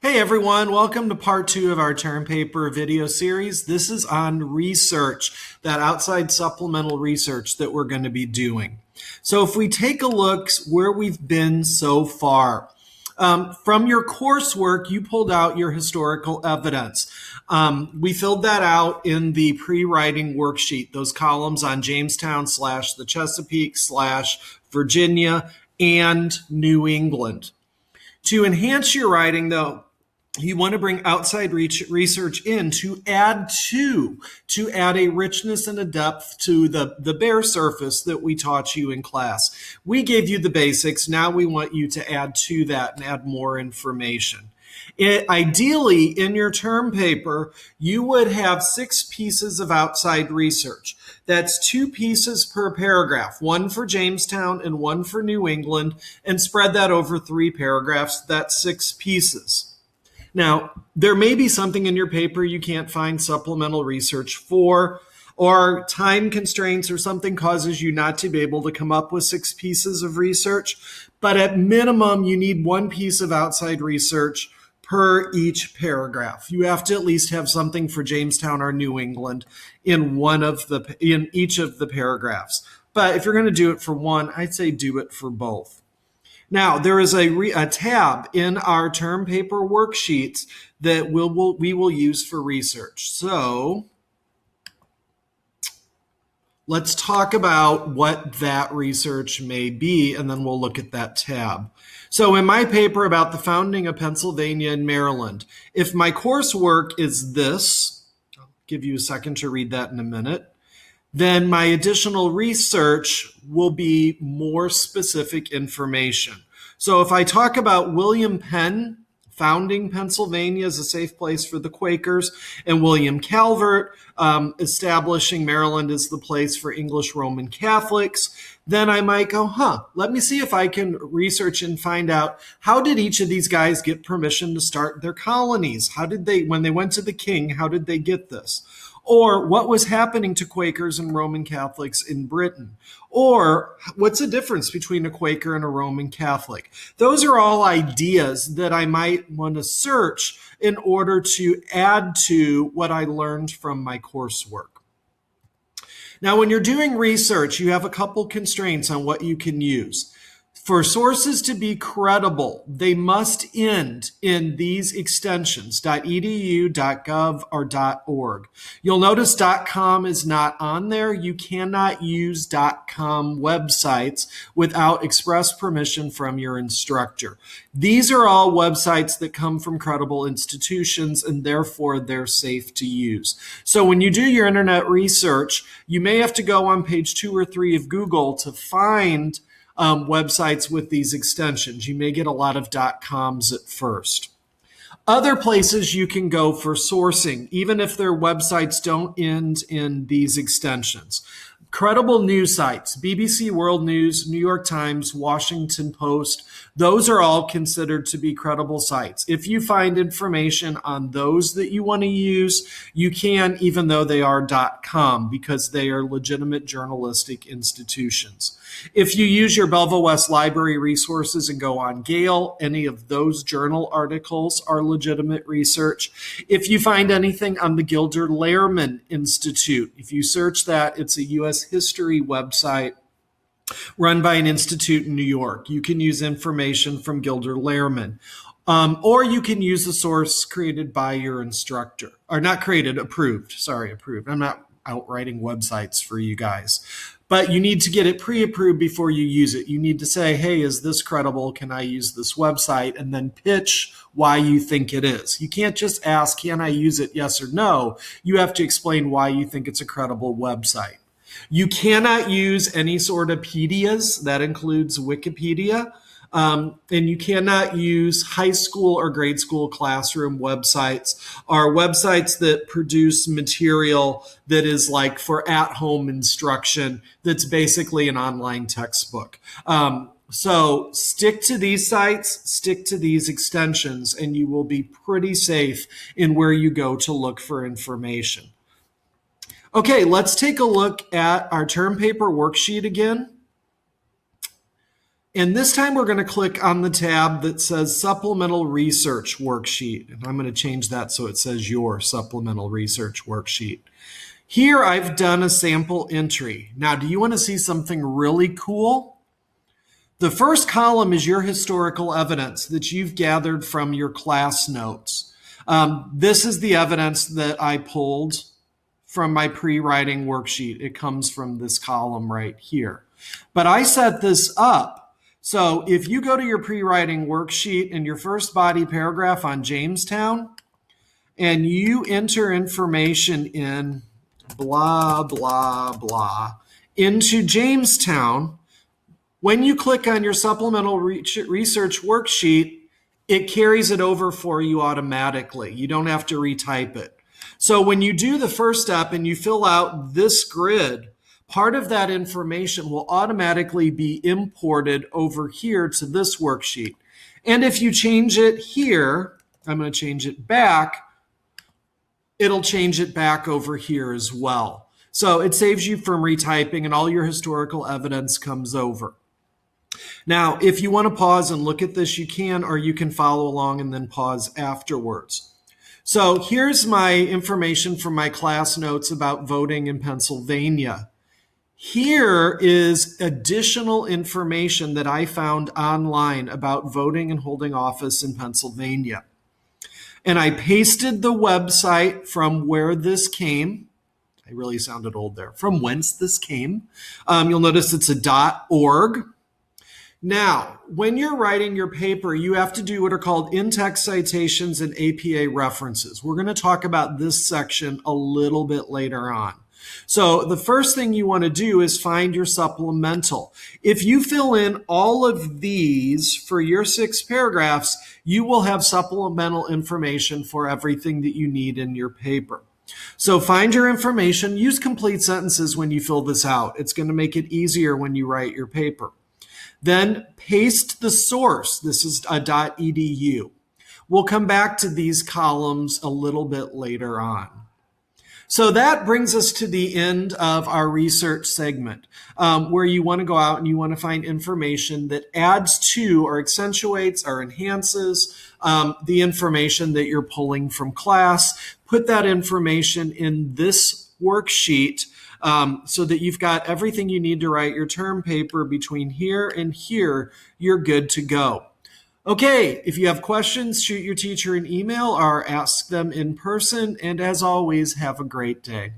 Hey everyone, welcome to part 2 of our term paper video series. This is on research, that outside supplemental research that we're going to be doing. So if we take a look where we've been so far, from your coursework, you pulled out your historical evidence. We filled that out in the pre-writing worksheet, those columns on Jamestown / the Chesapeake / Virginia and New England. To enhance your writing, though, you want to bring outside research in to add a richness and a depth to the bare surface that we taught you in class. We gave you the basics. Now we want you to add to that and add more information. Ideally, in your term paper, you would have 6 pieces of outside research. That's 2 pieces per paragraph, 1 for Jamestown and 1 for New England, and spread that over 3 paragraphs. That's 6 pieces. Now, there may be something in your paper you can't find supplemental research for, or time constraints or something causes you not to be able to come up with 6 pieces of research. But at minimum, you need 1 piece of outside research per each paragraph. You have to at least have something for Jamestown or New England in each of the paragraphs. But if you're going to do it for one, I'd say do it for both. Now, there is a tab in our term paper worksheets that we will use for research. So let's talk about what that research may be, and then we'll look at that tab. So in my paper about the founding of Pennsylvania and Maryland, if my coursework is this, I'll give you a second to read that in a minute, then my additional research will be more specific information. So if I talk about William Penn founding Pennsylvania as a safe place for the Quakers, and William Calvert establishing Maryland as the place for English Roman Catholics, then I might go, let me see if I can research and find out, how did each of these guys get permission to start their colonies? When they went to the king, how did they get this? Or what was happening to Quakers and Roman Catholics in Britain? Or what's the difference between a Quaker and a Roman Catholic? Those are all ideas that I might want to search in order to add to what I learned from my coursework. Now, when you're doing research, you have a couple constraints on what you can use. For sources to be credible, they must end in these extensions, .edu, .gov, or .org. You'll notice .com is not on there. You cannot use .com websites without express permission from your instructor. These are all websites that come from credible institutions, and therefore they're safe to use. So when you do your internet research, you may have to go on page 2 or 3 of Google to find websites with these extensions. You may get a lot of .coms at first. Other places you can go for sourcing, even if their websites don't end in these extensions. Credible news sites, BBC World News, New York Times, Washington Post, those are all considered to be credible sites. If you find information on those that you want to use, you can, even though they are .com, because they are legitimate journalistic institutions. If you use your Belleville West Library resources and go on Gale, any of those journal articles are legitimate research. If you find anything on the Gilder Lehrman Institute, if you search that, it's a U.S. history website run by an institute in New York. You can use information from Gilder Lehrman. Or you can use a source created by your instructor. Or not created, approved. I'm not out writing websites for you guys. But you need to get it pre-approved before you use it. You need to say, hey, is this credible? Can I use this website? And then pitch why you think it is. You can't just ask, can I use it, yes or no? You have to explain why you think it's a credible website. You cannot use any sort of pedias. That includes Wikipedia. And you cannot use high school or grade school classroom websites, or websites that produce material that is like for at-home instruction that's basically an online textbook. So stick to these sites, stick to these extensions, and you will be pretty safe in where you go to look for information. Okay, let's take a look at our term paper worksheet again. And this time we're going to click on the tab that says Supplemental Research Worksheet. And I'm going to change that so it says your Supplemental Research Worksheet. Here I've done a sample entry. Now, do you want to see something really cool? The first column is your historical evidence that you've gathered from your class notes. This is the evidence that I pulled from my pre-writing worksheet. It comes from this column right here. But I set this up. So if you go to your pre-writing worksheet in your first body paragraph on Jamestown, and you enter information in blah, blah, blah into Jamestown, when you click on your supplemental research worksheet, it carries it over for you automatically. You don't have to retype it. So when you do the first step and you fill out this grid, part of that information will automatically be imported over here to this worksheet. And if you change it here, I'm going to change it back, it'll change it back over here as well. So it saves you from retyping and all your historical evidence comes over. Now, if you want to pause and look at this, you can, or you can follow along and then pause afterwards. So here's my information from my class notes about voting in Pennsylvania. Here is additional information that I found online about voting and holding office in Pennsylvania. And I pasted the website from where this came. I really sounded old there. From whence this came. You'll notice it's a .org. Now, when you're writing your paper, you have to do what are called in-text citations and APA references. We're going to talk about this section a little bit later on. So the first thing you want to do is find your supplemental. If you fill in all of these for your 6 paragraphs, you will have supplemental information for everything that you need in your paper. So find your information, use complete sentences when you fill this out. It's going to make it easier when you write your paper. Then paste the source. This is a .edu. We'll come back to these columns a little bit later on. So that brings us to the end of our research segment, where you want to go out and you want to find information that adds to or accentuates or enhances the information that you're pulling from class. Put that information in this worksheet so that you've got everything you need to write your term paper. Between here and here, you're good to go. Okay, if you have questions, shoot your teacher an email or ask them in person. And as always, have a great day.